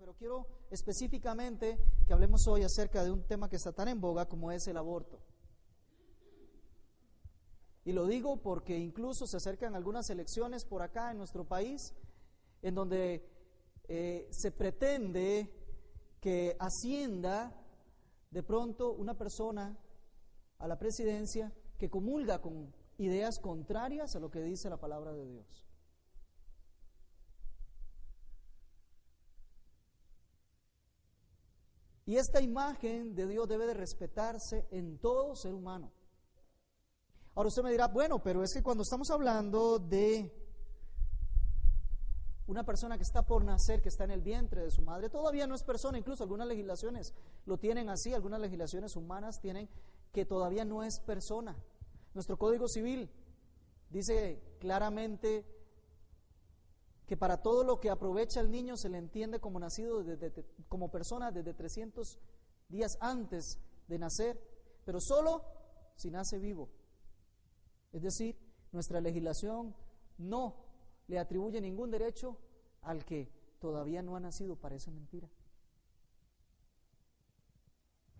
pero quiero específicamente que hablemos hoy acerca de un tema que está tan en boga como es el aborto. Y lo digo porque incluso se acercan algunas elecciones por acá en nuestro país, en donde se pretende que ascienda de pronto una persona a la presidencia que comulga con ideas contrarias a lo que dice la palabra de Dios. Y esta imagen de Dios debe de respetarse en todo ser humano. Ahora usted me dirá, bueno, pero es que cuando estamos hablando de una persona que está por nacer, que está en el vientre de su madre, todavía no es persona, incluso algunas legislaciones lo tienen así, algunas legislaciones humanas tienen que todavía no es persona. Nuestro Código Civil dice claramente que para todo lo que aprovecha el niño se le entiende como nacido como persona desde 300 días antes de nacer, pero solo si nace vivo. Es decir, nuestra legislación no le atribuye ningún derecho al que todavía no ha nacido. Parece mentira.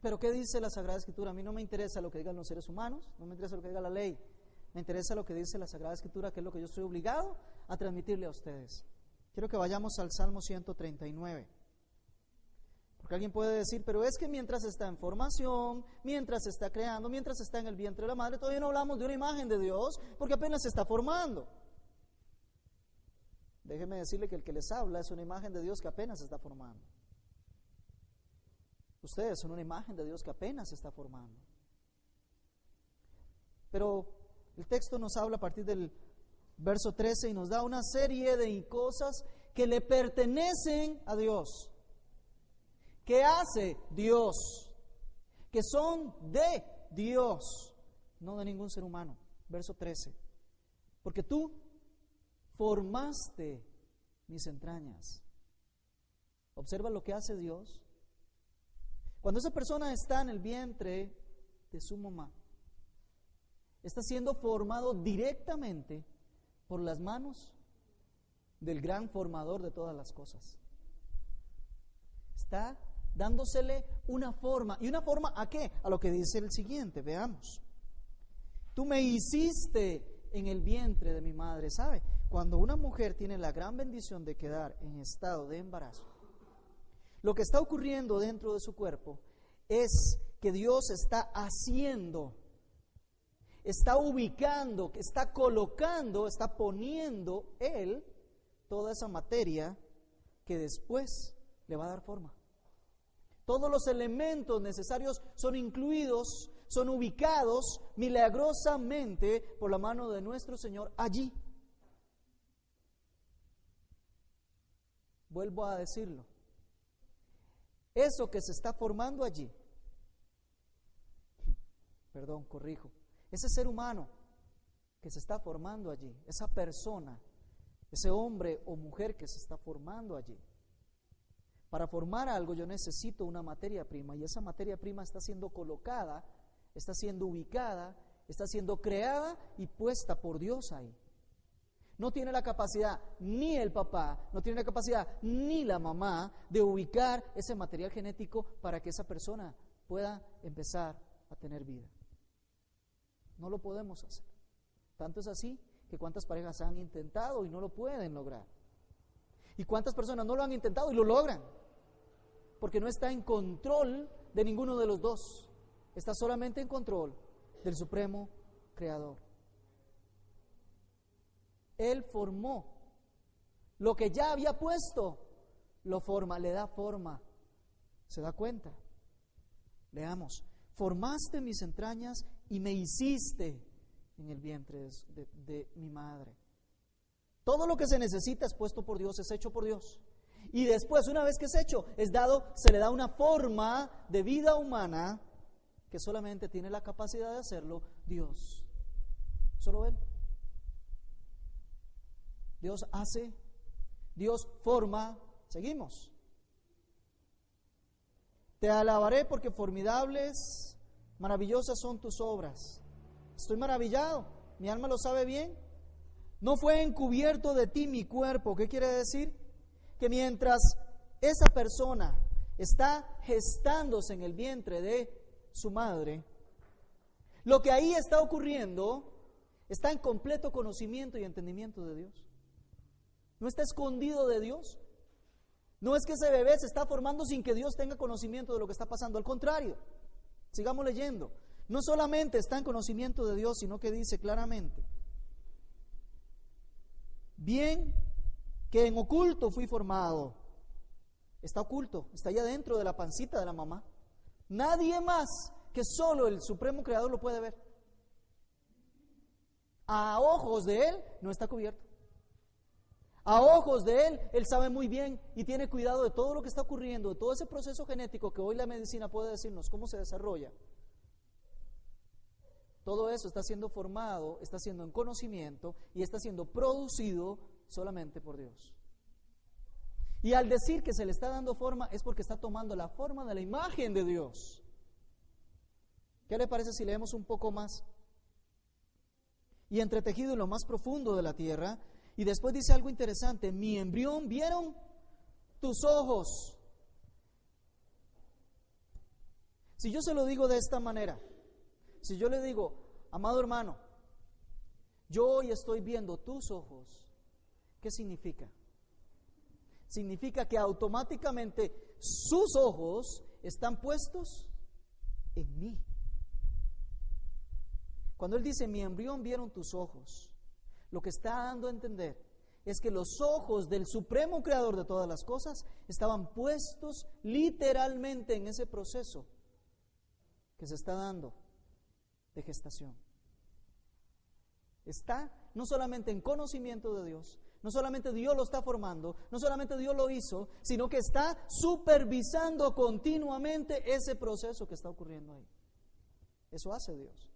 Pero ¿qué dice la Sagrada Escritura? A mí no me interesa lo que digan los seres humanos, no me interesa lo que diga la ley, me interesa lo que dice la Sagrada Escritura, que es lo que yo estoy obligado a transmitirle a ustedes. Quiero que vayamos al Salmo 139. Porque alguien puede decir, pero es que mientras está en formación, mientras se está creando, mientras está en el vientre de la madre, todavía no hablamos de una imagen de Dios, porque apenas se está formando. Déjeme decirle que el que les habla es una imagen de Dios que apenas se está formando. Ustedes son una imagen de Dios que apenas se está formando. Pero el texto nos habla a partir del verso 13 y nos da una serie de cosas que le pertenecen a Dios. ¿Qué hace Dios? Que son de Dios, no de ningún ser humano. Verso 13. Porque tú formaste mis entrañas. Observa lo que hace Dios. Cuando esa persona está en el vientre de su mamá, está siendo formado directamente por las manos del gran formador de todas las cosas. Está dándosele una forma. ¿Y una forma a qué? A lo que dice el siguiente, veamos. Tú me hiciste en el vientre de mi madre. ¿Sabe? Cuando una mujer tiene la gran bendición de quedar en estado de embarazo, lo que está ocurriendo dentro de su cuerpo es que Dios está haciendo, está ubicando, está colocando, está poniendo Él toda esa materia que después le va a dar forma. Todos los elementos necesarios son incluidos, son ubicados milagrosamente por la mano de nuestro Señor allí. Vuelvo a decirlo. Eso que se está formando allí, ese ser humano que se está formando allí, esa persona, ese hombre o mujer que se está formando allí, para formar algo yo necesito una materia prima, y esa materia prima está siendo colocada, está siendo ubicada, está siendo creada y puesta por Dios ahí. No tiene la capacidad ni el papá, no tiene la capacidad ni la mamá de ubicar ese material genético para que esa persona pueda empezar a tener vida. No lo podemos hacer. Tanto es así que cuántas parejas han intentado y no lo pueden lograr. Y cuántas personas no lo han intentado y lo logran. Porque no está en control de ninguno de los dos. Está solamente en control del Supremo Creador. Él formó lo que ya había puesto, lo forma, le da forma. ¿Se da cuenta? Leamos. Formaste mis entrañas y me hiciste en el vientre de mi madre. Todo lo que se necesita es puesto por Dios, es hecho por Dios. Y después, una vez que es hecho, es dado, se le da una forma de vida humana que solamente tiene la capacidad de hacerlo Dios. Solo Él. Dios hace, Dios forma. Seguimos. Te alabaré porque formidables, maravillosas son tus obras. Estoy maravillado, mi alma lo sabe bien. No fue encubierto de ti mi cuerpo. ¿Qué quiere decir? Que mientras esa persona está gestándose en el vientre de su madre, lo que ahí está ocurriendo está en completo conocimiento y entendimiento de Dios. No está escondido de Dios. No es que ese bebé se está formando sin que Dios tenga conocimiento de lo que está pasando. Al contrario, sigamos leyendo. No solamente está en conocimiento de Dios, sino que dice claramente: bien que en oculto fui formado. Está oculto, está allá dentro de la pancita de la mamá. Nadie más que solo el Supremo Creador lo puede ver. A ojos de Él no está cubierto. A ojos de Él sabe muy bien y tiene cuidado de todo lo que está ocurriendo, de todo ese proceso genético que hoy la medicina puede decirnos cómo se desarrolla. Todo eso está siendo formado, está siendo en conocimiento y está siendo producido solamente por Dios. Y al decir que se le está dando forma es porque está tomando la forma de la imagen de Dios. ¿Qué le parece si leemos un poco más? Y entretejido en lo más profundo de la tierra. Y después dice algo interesante: mi embrión vieron tus ojos. Si yo se lo digo de esta manera, si yo le digo: amado hermano, yo hoy estoy viendo tus ojos, ¿qué significa? Significa que automáticamente sus ojos están puestos en mí. Cuando él dice: mi embrión vieron tus ojos, lo que está dando a entender es que los ojos del Supremo Creador de todas las cosas estaban puestos literalmente en ese proceso que se está dando de gestación. Está no solamente en conocimiento de Dios, no solamente Dios lo está formando, no solamente Dios lo hizo, sino que está supervisando continuamente ese proceso que está ocurriendo ahí. Eso hace Dios.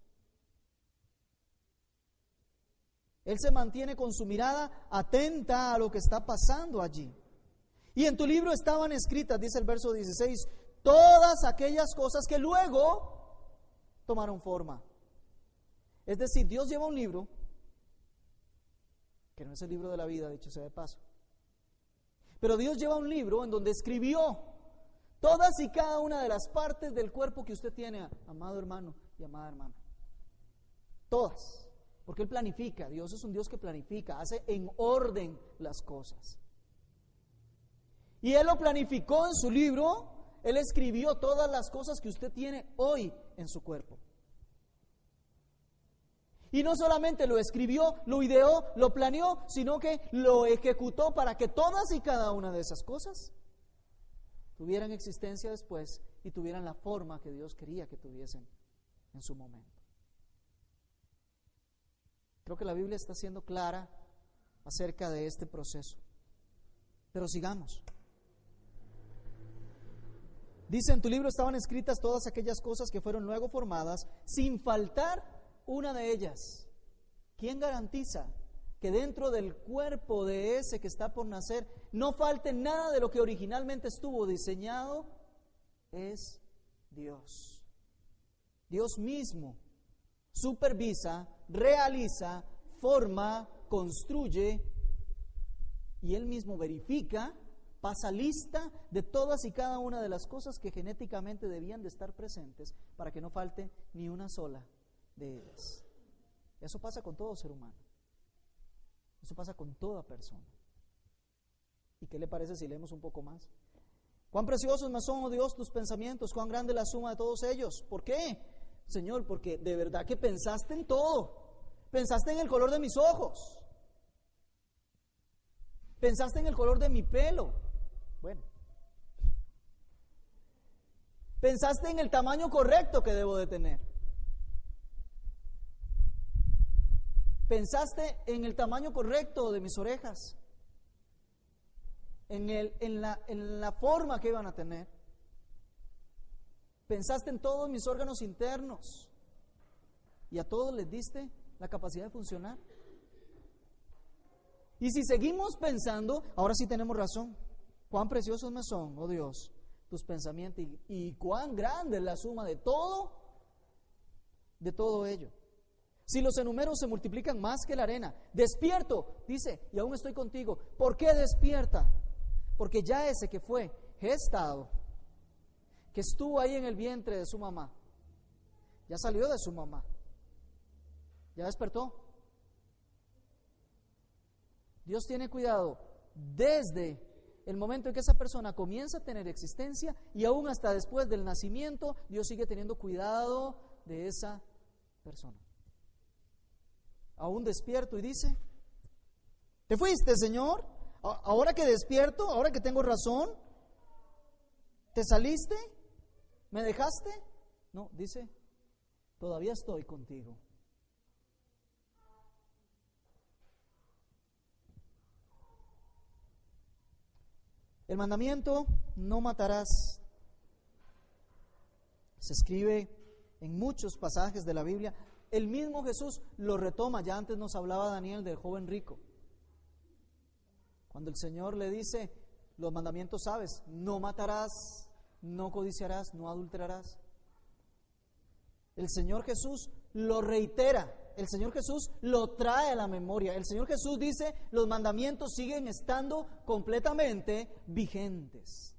Él se mantiene con su mirada atenta a lo que está pasando allí. Y en tu libro estaban escritas, dice el verso 16, todas aquellas cosas que luego tomaron forma. Es decir, Dios lleva un libro, que no es el libro de la vida, dicho sea de paso, pero Dios lleva un libro en donde escribió todas y cada una de las partes del cuerpo que usted tiene, amado hermano y amada hermana. Todas. Porque Él planifica. Dios es un Dios que planifica, hace en orden las cosas. Y Él lo planificó en su libro. Él escribió todas las cosas que usted tiene hoy en su cuerpo. Y no solamente lo escribió, lo ideó, lo planeó, sino que lo ejecutó para que todas y cada una de esas cosas tuvieran existencia después y tuvieran la forma que Dios quería que tuviesen en su momento. Creo que la Biblia está siendo clara acerca de este proceso. Pero sigamos. Dice: en tu libro estaban escritas todas aquellas cosas que fueron luego formadas, sin faltar una de ellas. ¿Quién garantiza que dentro del cuerpo de ese que está por nacer no falte nada de lo que originalmente estuvo diseñado? Es Dios. Dios mismo supervisa, realiza, forma, construye, y Él mismo verifica, pasa lista de todas y cada una de las cosas que genéticamente debían de estar presentes para que no falte ni una sola de ellas. Eso pasa con todo ser humano. Eso pasa con toda persona. ¿Y qué le parece si leemos un poco más? Cuán preciosos me son, oh Dios, tus pensamientos, cuán grande la suma de todos ellos. ¿Por qué? Señor, porque de verdad que pensaste en todo. Pensaste en el color de mis ojos. Pensaste en el color de mi pelo. Bueno. Pensaste en el tamaño correcto que debo de tener. Pensaste en el tamaño correcto de mis orejas. En la forma que iban a tener. Pensaste en todos mis órganos internos y a todos les diste la capacidad de funcionar. Y si seguimos pensando, ahora sí tenemos razón. Cuán preciosos me son, oh Dios, tus pensamientos y cuán grande es la suma de todo ello. Si los enumeros se multiplican más que la arena, despierto, dice, y aún estoy contigo. ¿Por qué despierta? Porque ya ese que fue gestado, que estuvo ahí en el vientre de su mamá, ya salió de su mamá, ya despertó. Dios tiene cuidado desde el momento en que esa persona comienza a tener existencia y aún hasta después del nacimiento, Dios sigue teniendo cuidado de esa persona. Aún despierto y dice: ¿te fuiste, Señor? Ahora que despierto, ahora que tengo razón, ¿te saliste? ¿Me dejaste? No, dice: todavía estoy contigo. El mandamiento, no matarás, se escribe en muchos pasajes de la Biblia. El mismo Jesús lo retoma. Ya antes nos hablaba Daniel del joven rico. Cuando el Señor le dice, los mandamientos sabes: no matarás, no codiciarás, no adulterarás. El Señor Jesús lo reitera. El Señor Jesús lo trae a la memoria. El Señor Jesús dice: los mandamientos siguen estando completamente vigentes.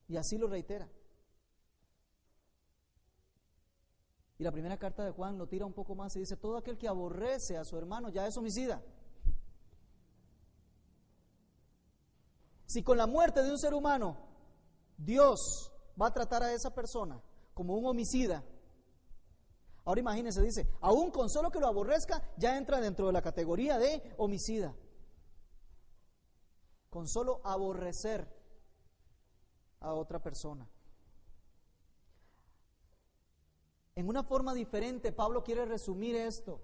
Y así lo reitera. Y la primera carta de Juan lo tira un poco más y dice: todo aquel que aborrece a su hermano ya es homicida. Si con la muerte de un ser humano Dios va a tratar a esa persona como un homicida, ahora imagínense, dice, aún con solo que lo aborrezca, ya entra dentro de la categoría de homicida. Con solo aborrecer a otra persona. En una forma diferente, Pablo quiere resumir esto.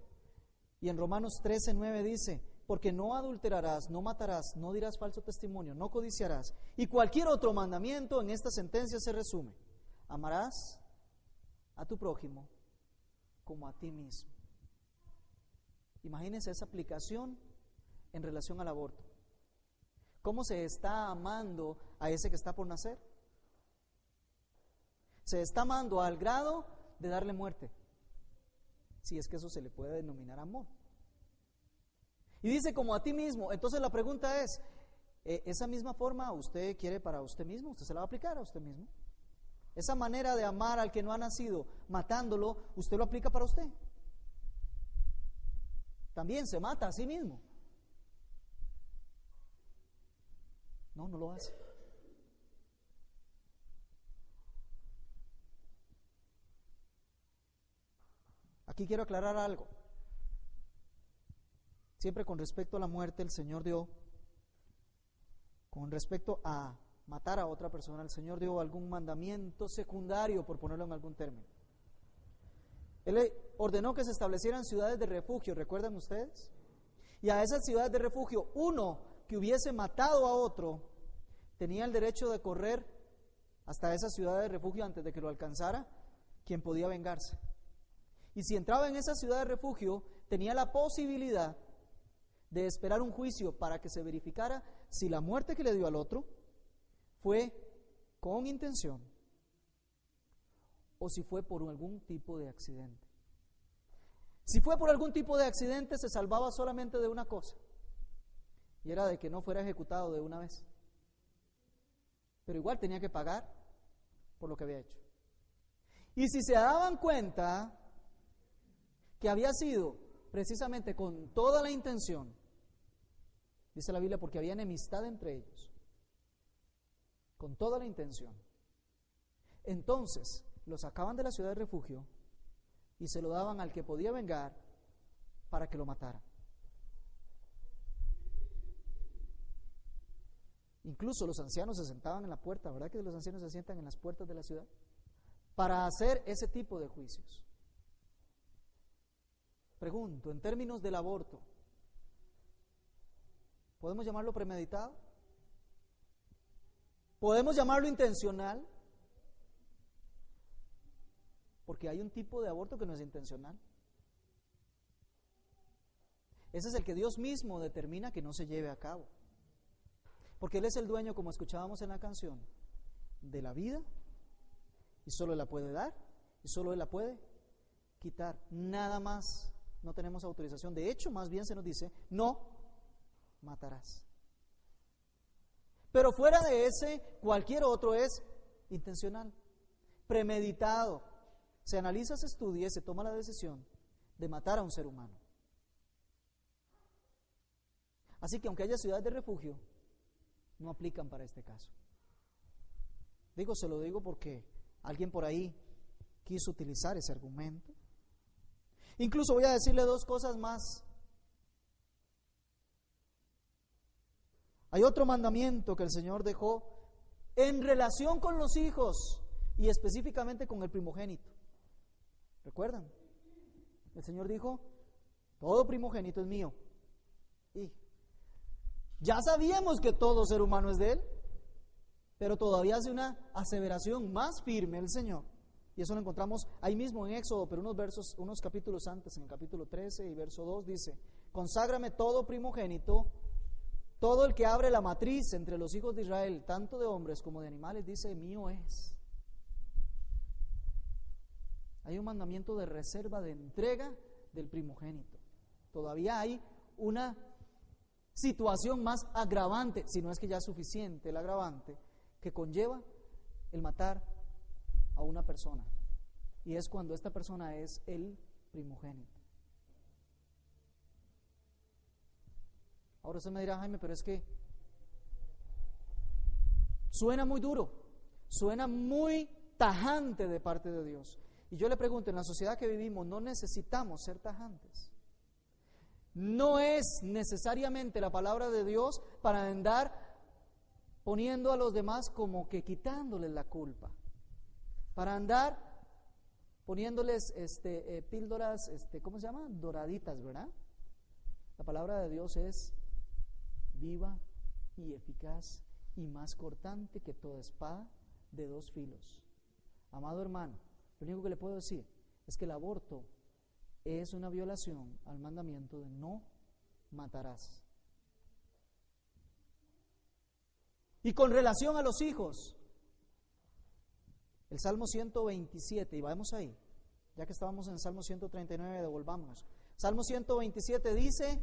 Y en Romanos 13:9 dice: porque no adulterarás, no matarás, no dirás falso testimonio, no codiciarás. Y cualquier otro mandamiento en esta sentencia se resume: amarás a tu prójimo como a ti mismo. Imagínense esa aplicación en relación al aborto. ¿Cómo se está amando a ese que está por nacer? Se está amando al grado de darle muerte, si es que eso se le puede denominar amor. Y dice: como a ti mismo. Entonces la pregunta es, ¿esa misma forma usted quiere para usted mismo? ¿Usted se la va a aplicar a usted mismo? Esa manera de amar al que no ha nacido, matándolo, ¿usted lo aplica para usted? También se mata a sí mismo. No, no lo hace. Aquí quiero aclarar algo. Siempre con respecto a la muerte, el Señor dio, con respecto a matar a otra persona, el Señor dio algún mandamiento secundario, por ponerlo en algún término. Él ordenó que se establecieran ciudades de refugio, ¿recuerdan ustedes? Y a esas ciudades de refugio, uno que hubiese matado a otro tenía el derecho de correr hasta esa ciudad de refugio antes de que lo alcanzara quien podía vengarse. Y si entraba en esa ciudad de refugio, tenía la posibilidad de esperar un juicio para que se verificara si la muerte que le dio al otro fue con intención o si fue por algún tipo de accidente. Si fue por algún tipo de accidente, se salvaba solamente de una cosa, y era de que no fuera ejecutado de una vez. Pero igual tenía que pagar por lo que había hecho. Y si se daban cuenta que había sido precisamente con toda la intención, dice la Biblia, porque había enemistad entre ellos, con toda la intención, entonces lo sacaban de la ciudad de refugio y se lo daban al que podía vengar para que lo matara. Incluso los ancianos se sentaban en la puerta, ¿verdad que los ancianos se sientan en las puertas de la ciudad? Para hacer ese tipo de juicios. Pregunto, en términos del aborto, ¿podemos llamarlo premeditado? ¿Podemos llamarlo intencional? Porque hay un tipo de aborto que no es intencional. Ese es el que Dios mismo determina que no se lleve a cabo. Porque Él es el dueño, como escuchábamos en la canción, de la vida, y solo Él la puede dar, y solo Él la puede quitar. Nada más no tenemos autorización. De hecho, más bien se nos dice: no matarás. Pero fuera de ese, cualquier otro es intencional, premeditado. Se analiza, se estudia y se toma la decisión de matar a un ser humano. Así que aunque haya ciudades de refugio, no aplican para este caso. Se lo digo porque alguien por ahí quiso utilizar ese argumento. Incluso voy a decirle dos cosas más. Hay otro mandamiento que el Señor dejó en relación con los hijos y específicamente con el primogénito. ¿Recuerdan? El Señor dijo, todo primogénito es mío. Y ya sabíamos que todo ser humano es de Él, pero todavía hace una aseveración más firme el Señor. Y eso lo encontramos ahí mismo en Éxodo, pero unos capítulos antes, en el capítulo 13 y verso 2 dice, conságrame todo primogénito, todo el que abre la matriz entre los hijos de Israel, tanto de hombres como de animales, dice, mío es. Hay un mandamiento de reserva, de entrega del primogénito. Todavía hay una situación más agravante, si no es que ya es suficiente el agravante, que conlleva el matar a una persona. Y es cuando esta persona es el primogénito. Ahora usted me dirá, Jaime, pero es que suena muy duro, suena muy tajante de parte de Dios. Y yo le pregunto, en la sociedad que vivimos, ¿no necesitamos ser tajantes? No es necesariamente la palabra de Dios para andar poniendo a los demás como que quitándoles la culpa, para andar poniéndoles píldoras, ¿cómo se llama? Doraditas, ¿verdad? La palabra de Dios es viva y eficaz y más cortante que toda espada de dos filos. Amado hermano, lo único que le puedo decir es que el aborto es una violación al mandamiento de no matarás. Y con relación a los hijos, el Salmo 127, y vamos ahí, ya que estábamos en el Salmo 139, devolvámonos. Salmo 127 dice,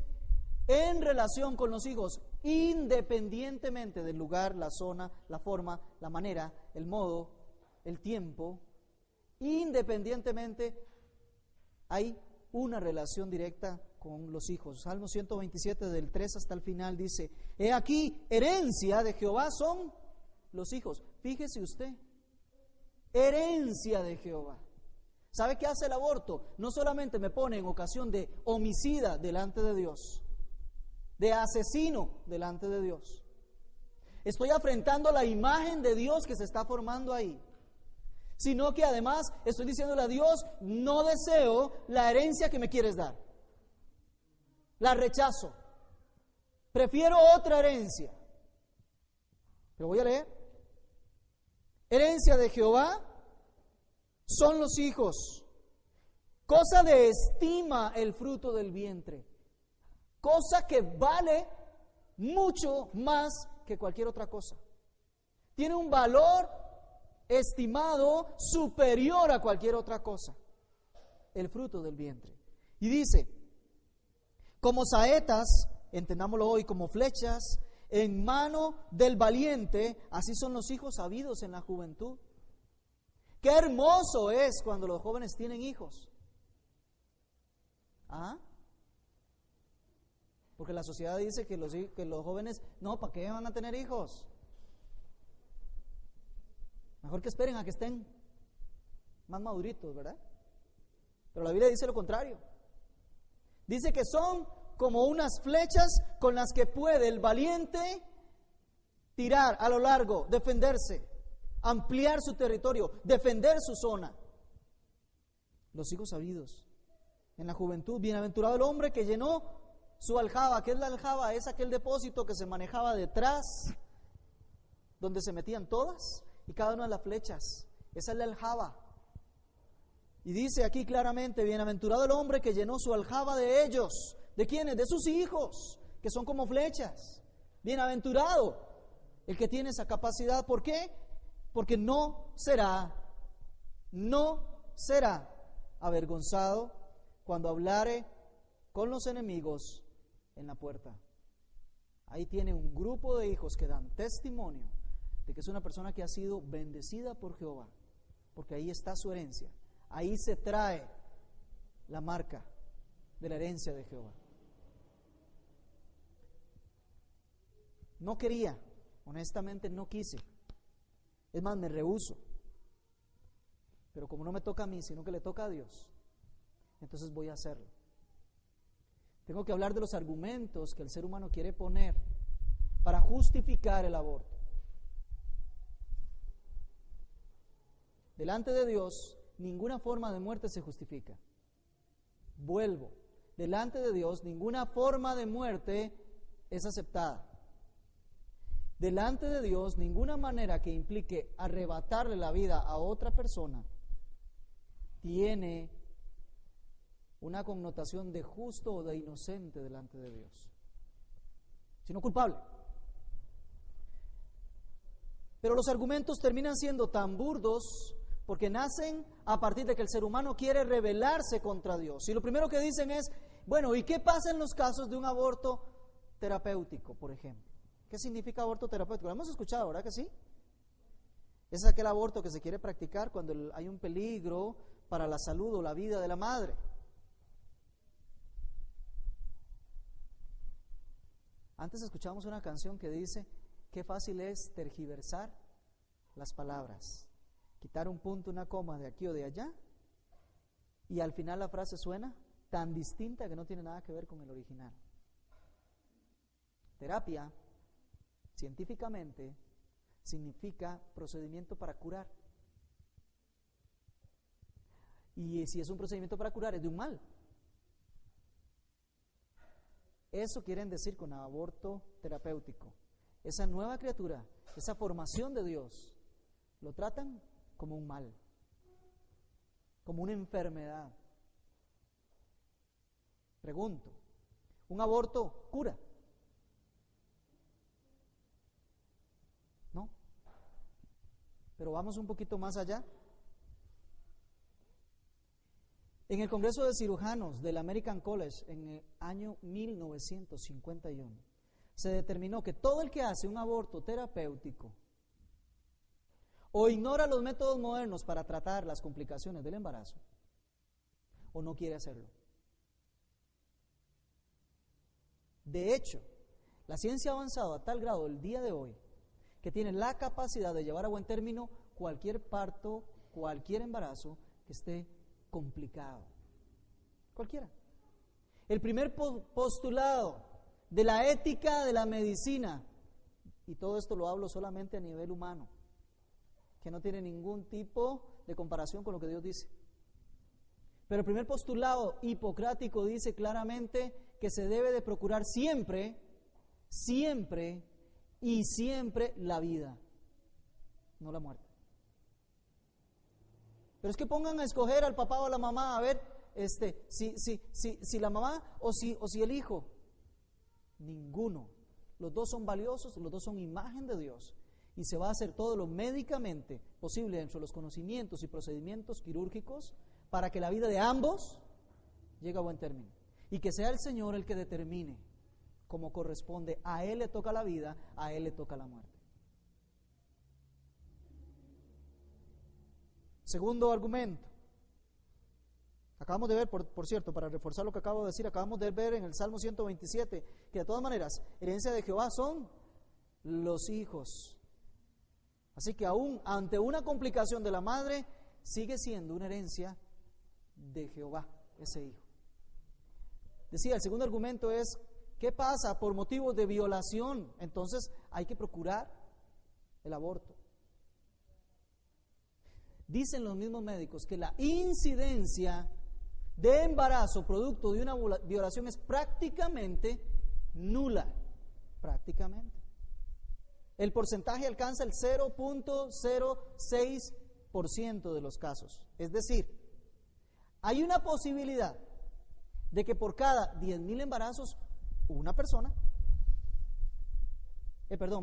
en relación con los hijos, independientemente del lugar, la zona, la forma, la manera, el modo, el tiempo, independientemente hay una relación directa con los hijos. Salmo 127 del 3 hasta el final dice, he aquí, herencia de Jehová son los hijos. Fíjese usted, herencia de Jehová. ¿Sabe qué hace el aborto? No solamente me pone en ocasión de homicida delante de Dios, de asesino delante de Dios. Estoy afrentando la imagen de Dios que se está formando ahí. Sino que además estoy diciéndole a Dios, no deseo la herencia que me quieres dar. La rechazo. Prefiero otra herencia. Pero voy a leer. Herencia de Jehová son los hijos. Cosa de estima el fruto del vientre. Cosa que vale mucho más que cualquier otra cosa. Tiene un valor estimado superior a cualquier otra cosa. El fruto del vientre. Y dice, como saetas, entendámoslo hoy, como flechas, en mano del valiente, así son los hijos habidos en la juventud. Qué hermoso es cuando los jóvenes tienen hijos. ¿Ah? Porque la sociedad dice que los jóvenes, no, ¿para qué van a tener hijos? Mejor que esperen a que estén más maduritos, ¿verdad? Pero la Biblia dice lo contrario. Dice que son como unas flechas con las que puede el valiente tirar a lo largo, defenderse, ampliar su territorio, defender su zona. Los hijos sabidos en la juventud, bienaventurado el hombre que llenó su aljaba. ¿Qué es la aljaba? Es aquel depósito que se manejaba detrás, donde se metían todas y cada una de las flechas. Esa es la aljaba. Y dice aquí claramente, bienaventurado el hombre que llenó su aljaba de ellos. ¿De quiénes? De sus hijos, que son como flechas. Bienaventurado el que tiene esa capacidad. ¿Por qué? Porque no será avergonzado cuando hablare con los enemigos en la puerta. ahí tiene un grupo de hijos que dan testimonio de que es una persona que ha sido bendecida por Jehová, porque ahí está su herencia, ahí se trae la marca de la herencia de Jehová. No quería, honestamente no quise, es más, me rehúso, pero como no me toca a mí, sino que le toca a Dios, entonces voy a hacerlo. Tengo que hablar de los argumentos que el ser humano quiere poner para justificar el aborto. Delante de Dios, ninguna forma de muerte se justifica. Vuelvo, delante de Dios, ninguna forma de muerte es aceptada. Delante de Dios, ninguna manera que implique arrebatarle la vida a otra persona tiene una connotación de justo o de inocente delante de Dios, sino culpable. Pero los argumentos terminan siendo tan burdos porque nacen a partir de que el ser humano quiere rebelarse contra Dios. Y lo primero que dicen es, bueno, ¿y qué pasa en los casos de un aborto terapéutico, por ejemplo? ¿Qué significa aborto terapéutico? Lo hemos escuchado, ¿verdad que sí? Es aquel aborto que se quiere practicar cuando hay un peligro para la salud o la vida de la madre. Antes escuchamos una canción que dice, qué fácil es tergiversar las palabras, quitar un punto, una coma de aquí o de allá, y al final la frase suena tan distinta que no tiene nada que ver con el original. Terapia, científicamente, significa procedimiento para curar. Y si es un procedimiento para curar, es de un mal. Eso quieren decir con aborto terapéutico. Esa nueva criatura, esa formación de Dios, lo tratan como un mal, como una enfermedad. Pregunto, ¿un aborto cura? No. Pero vamos un poquito más allá. En el Congreso de Cirujanos del American College, en el año 1951, se determinó que todo el que hace un aborto terapéutico o ignora los métodos modernos para tratar las complicaciones del embarazo, o no quiere hacerlo. De hecho, la ciencia ha avanzado a tal grado el día de hoy que tiene la capacidad de llevar a buen término cualquier parto, cualquier embarazo que esté complicado. Cualquiera. El primer postulado de la ética de la medicina, y todo esto lo hablo solamente a nivel humano, que no tiene ningún tipo de comparación con lo que Dios dice. Pero el primer postulado hipocrático dice claramente que se debe de procurar siempre, siempre y siempre la vida, no la muerte. Pero es que pongan a escoger al papá o a la mamá, a ver, si la mamá o si el hijo. Ninguno. Los dos son valiosos, los dos son imagen de Dios. Y se va a hacer todo lo médicamente posible dentro de los conocimientos y procedimientos quirúrgicos para que la vida de ambos llegue a buen término. Y que sea el Señor el que determine como corresponde. A Él le toca la vida, a Él le toca la muerte. Segundo argumento. Acabamos de ver, por cierto, para reforzar lo que acabo de decir, acabamos de ver en el Salmo 127, que de todas maneras, herencia de Jehová son los hijos. Así que aún ante una complicación de la madre, sigue siendo una herencia de Jehová, ese hijo. Decía, el segundo argumento es, ¿qué pasa por motivos de violación? Entonces hay que procurar el aborto. Dicen los mismos médicos que la incidencia de embarazo producto de una violación es prácticamente nula. Prácticamente. El porcentaje alcanza el 0.06% de los casos. Es decir, hay una posibilidad de que por cada 10,000 embarazos,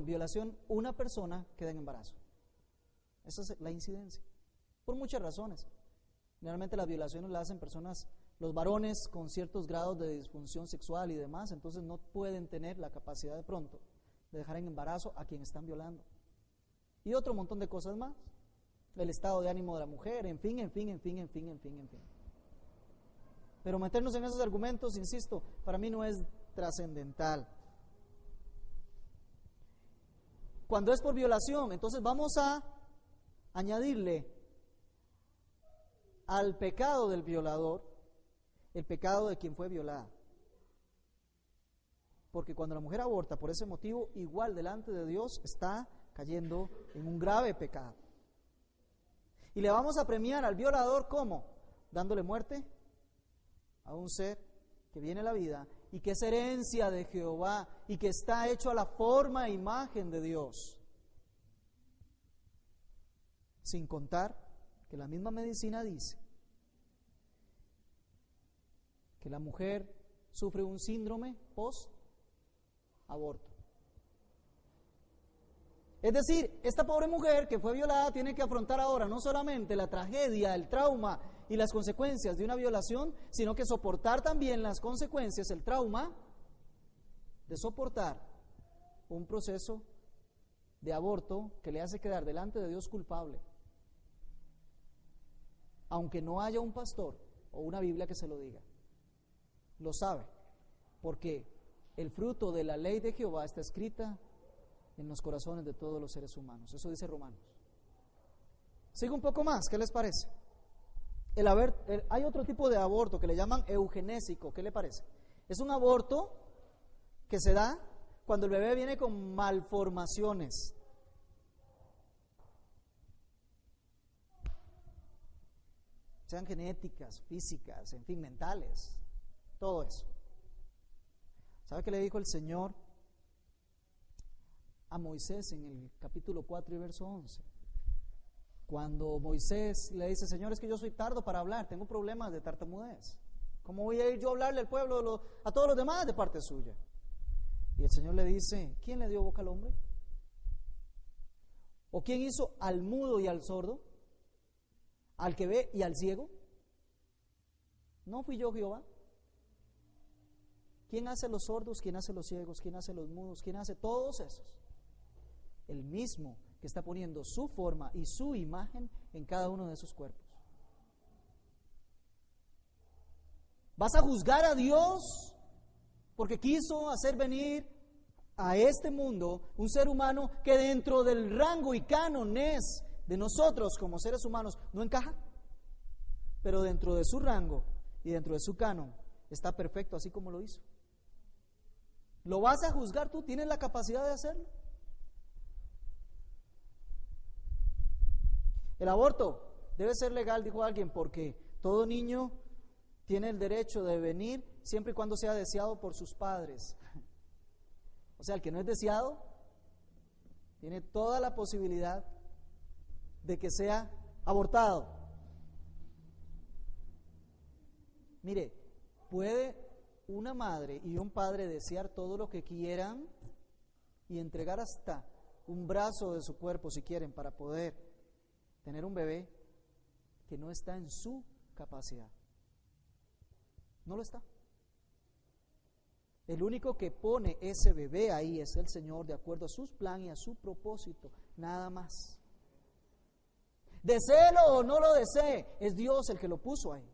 violación, una persona queda en embarazo. Esa es la incidencia. Por muchas razones. Generalmente las violaciones las hacen personas Los varones con ciertos grados de disfunción sexual y demás, entonces no pueden tener la capacidad de pronto de dejar en embarazo a quien están violando. Y otro montón de cosas más. El estado de ánimo de la mujer, en fin. Pero meternos en esos argumentos, insisto, para mí no es trascendental. Cuando es por violación, entonces vamos a añadirle al pecado del violador el pecado de quien fue violada. Porque cuando la mujer aborta por ese motivo, igual delante de Dios está cayendo en un grave pecado. Y le vamos a premiar al violador, ¿cómo? Dándole muerte a un ser que viene a la vida y que es herencia de Jehová y que está hecho a la forma e imagen de Dios. Sin contar que la misma medicina dice que la mujer sufre un síndrome post-aborto. Es decir, esta pobre mujer que fue violada tiene que afrontar ahora no solamente la tragedia, el trauma y las consecuencias de una violación, sino que soportar también las consecuencias, el trauma de soportar un proceso de aborto que le hace quedar delante de Dios culpable, aunque no haya un pastor o una Biblia que se lo diga. Lo sabe, porque el fruto de la ley de Jehová está escrita en los corazones de todos los seres humanos. Eso dice Romanos. Sigo un poco más, ¿qué les parece? Hay otro tipo de aborto que le llaman eugenésico, ¿qué le parece? Es un aborto que se da cuando el bebé viene con malformaciones. Sean genéticas, físicas, en fin, mentales, todo eso. ¿Sabe qué le dijo el Señor a Moisés en el capítulo 4 y verso 11? Cuando Moisés le dice: Señor, es que yo soy tardo para hablar, tengo problemas de tartamudez. ¿Cómo voy a ir yo a hablarle al pueblo, a todos los demás de parte suya? Y el Señor le dice: ¿quién le dio boca al hombre? ¿O quién hizo al mudo y al sordo? ¿Al que ve y al ciego? ¿No fui yo, Jehová? ¿Quién hace los sordos? ¿Quién hace los ciegos? ¿Quién hace los mudos? ¿Quién hace todos esos? El mismo que está poniendo su forma y su imagen en cada uno de esos cuerpos. ¿Vas a juzgar a Dios porque quiso hacer venir a este mundo un ser humano que dentro del rango y cánones de nosotros como seres humanos no encaja? Pero dentro de su rango y dentro de su canon está perfecto así como lo hizo. ¿Lo vas a juzgar tú? ¿Tienes la capacidad de hacerlo? El aborto debe ser legal, dijo alguien, porque todo niño tiene el derecho de venir siempre y cuando sea deseado por sus padres. O sea, el que no es deseado tiene toda la posibilidad de que sea abortado. Mire, puede una madre y un padre desear todo lo que quieran y entregar hasta un brazo de su cuerpo si quieren para poder tener un bebé que no está en su capacidad. No lo está. El único que pone ese bebé ahí es el Señor, de acuerdo a sus planes y a su propósito, nada más. Deséelo o no lo desee, es Dios el que lo puso ahí.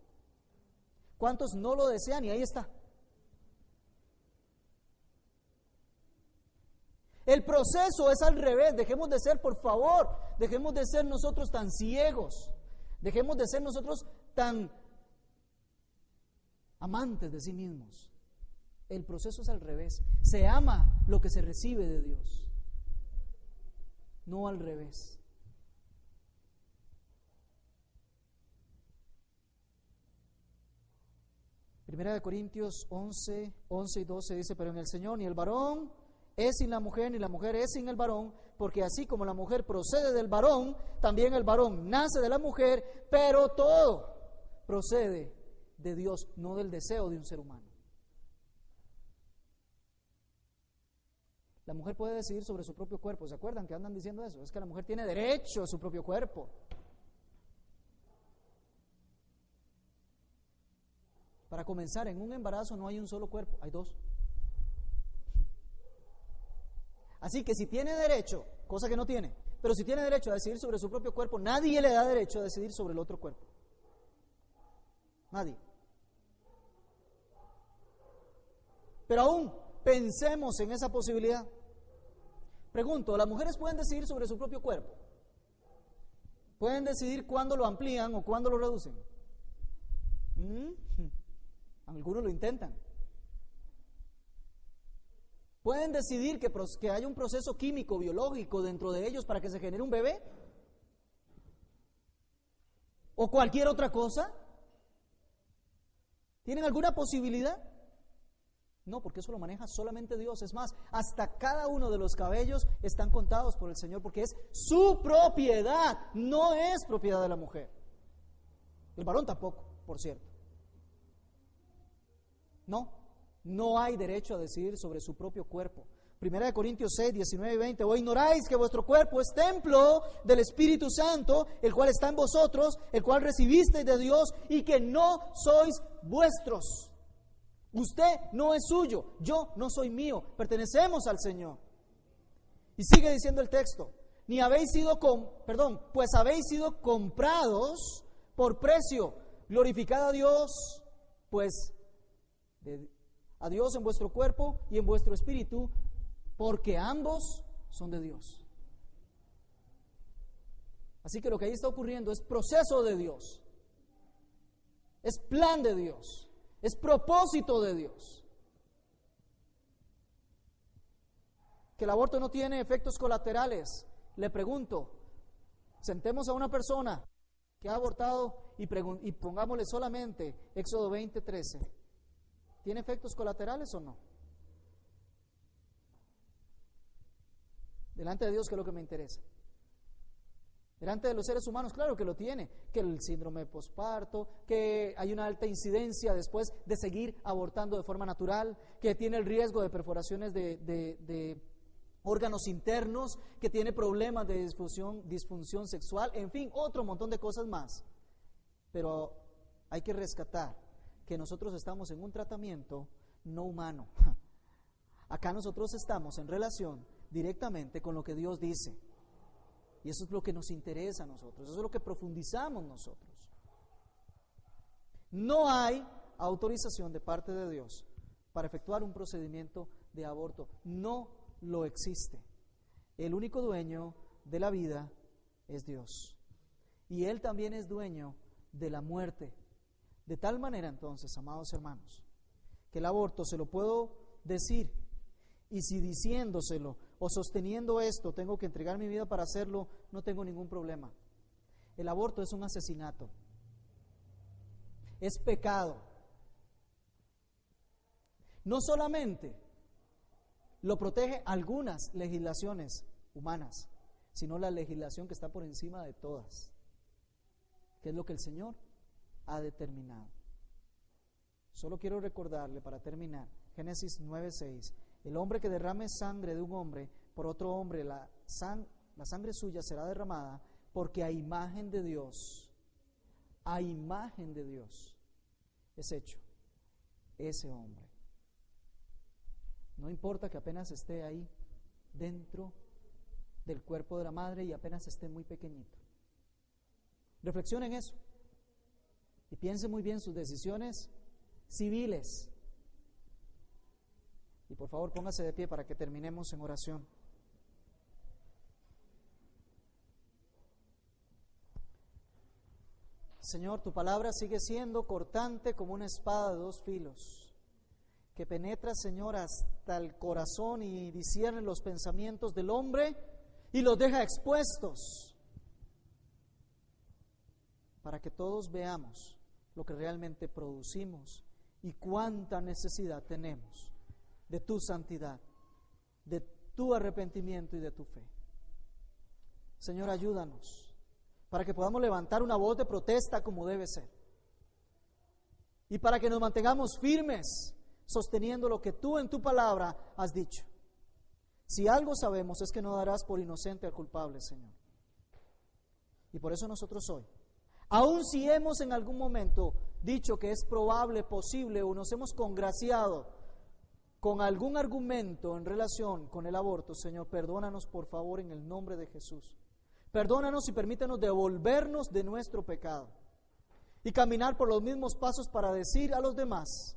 ¿Cuántos no lo desean? Y ahí está. El proceso es al revés. Dejemos de ser, por favor, dejemos de ser nosotros tan ciegos, dejemos de ser nosotros tan amantes de sí mismos. El proceso es al revés. Se ama lo que se recibe de Dios, no al revés. Primera de Corintios 11 y 12 dice: pero en el Señor ni el varón es sin la mujer, ni la mujer es sin el varón, porque así como la mujer procede del varón, también el varón nace de la mujer, pero todo procede de Dios, no del deseo de un ser humano. La mujer puede decidir sobre su propio cuerpo. ¿Se acuerdan que andan diciendo eso? Es que la mujer tiene derecho a su propio cuerpo. Para comenzar, en un embarazo no hay un solo cuerpo, hay dos. Así que si tiene derecho, cosa que no tiene, pero si tiene derecho a decidir sobre su propio cuerpo, nadie le da derecho a decidir sobre el otro cuerpo. Nadie. Pero aún pensemos en esa posibilidad. Pregunto, ¿las mujeres pueden decidir sobre su propio cuerpo? ¿Pueden decidir cuándo lo amplían o cuándo lo reducen? Algunos lo intentan. ¿Pueden decidir que haya un proceso químico, biológico dentro de ellos para que se genere un bebé? ¿O cualquier otra cosa? ¿Tienen alguna posibilidad? No, porque eso lo maneja solamente Dios. Es más, hasta cada uno de los cabellos están contados por el Señor porque es su propiedad, no es propiedad de la mujer. El varón tampoco, por cierto. No hay derecho a decidir sobre su propio cuerpo. 1 Corintios 6, 19 y 20. ¿O ignoráis que vuestro cuerpo es templo del Espíritu Santo, el cual está en vosotros, el cual recibisteis de Dios y que no sois vuestros? Usted no es suyo, yo no soy mío, pertenecemos al Señor. Y sigue diciendo el texto, pues habéis sido comprados por precio. Glorificad a Dios, pues a Dios en vuestro cuerpo y en vuestro espíritu, porque ambos son de Dios. Así que lo que ahí está ocurriendo es proceso de Dios, es plan de Dios, es propósito de Dios. Que el aborto no tiene efectos colaterales. Le pregunto, sentemos a una persona que ha abortado y pongámosle solamente Éxodo 20:13. ¿Tiene efectos colaterales o no? Delante de Dios, ¿qué es lo que me interesa? Delante de los seres humanos, claro que lo tiene, que el síndrome de posparto, que hay una alta incidencia después de seguir abortando de forma natural, que tiene el riesgo de perforaciones de órganos internos, que tiene problemas de disfunción sexual, en fin, otro montón de cosas más. Pero hay que rescatar que nosotros estamos en un tratamiento no humano. Acá nosotros estamos en relación directamente con lo que Dios dice. Y eso es lo que nos interesa a nosotros, eso es lo que profundizamos nosotros. No hay autorización de parte de Dios para efectuar un procedimiento de aborto. No lo existe. El único dueño de la vida es Dios. Y Él también es dueño de la muerte. De tal manera entonces, amados hermanos, que el aborto se lo puedo decir, y si diciéndoselo o sosteniendo esto tengo que entregar mi vida para hacerlo, no tengo ningún problema. El aborto es un asesinato, es pecado. No solamente lo protege algunas legislaciones humanas, sino la legislación que está por encima de todas, que es lo que el Señor ha determinado. Solo quiero recordarle para terminar, Génesis 9:6, el hombre que derrame sangre de un hombre por otro hombre, la sangre suya será derramada, porque a imagen de Dios es hecho ese hombre. No importa que apenas esté ahí dentro del cuerpo de la madre y apenas esté muy pequeñito. Reflexione en eso y piense muy bien sus decisiones civiles. Y por favor póngase de pie para que terminemos en oración. Señor, tu palabra sigue siendo cortante como una espada de dos filos, que penetra, Señor, hasta el corazón y discierne los pensamientos del hombre y los deja expuestos, para que todos veamos lo que realmente producimos y cuánta necesidad tenemos de tu santidad, de tu arrepentimiento y de tu fe. Señor, ayúdanos para que podamos levantar una voz de protesta como debe ser, y para que nos mantengamos firmes sosteniendo lo que tú en tu palabra has dicho. Si algo sabemos es que no darás por inocente al culpable, Señor. Y por eso nosotros hoy, aun si hemos en algún momento dicho que es probable, posible, o nos hemos congraciado con algún argumento en relación con el aborto, Señor, perdónanos por favor en el nombre de Jesús. Perdónanos y permítanos devolvernos de nuestro pecado y caminar por los mismos pasos para decir a los demás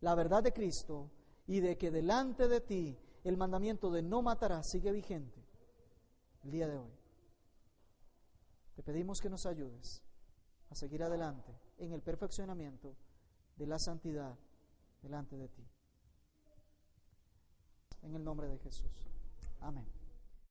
la verdad de Cristo y de que delante de ti el mandamiento de no matarás sigue vigente el día de hoy. Te pedimos que nos ayudes a seguir adelante en el perfeccionamiento de la santidad delante de ti. En el nombre de Jesús. Amén.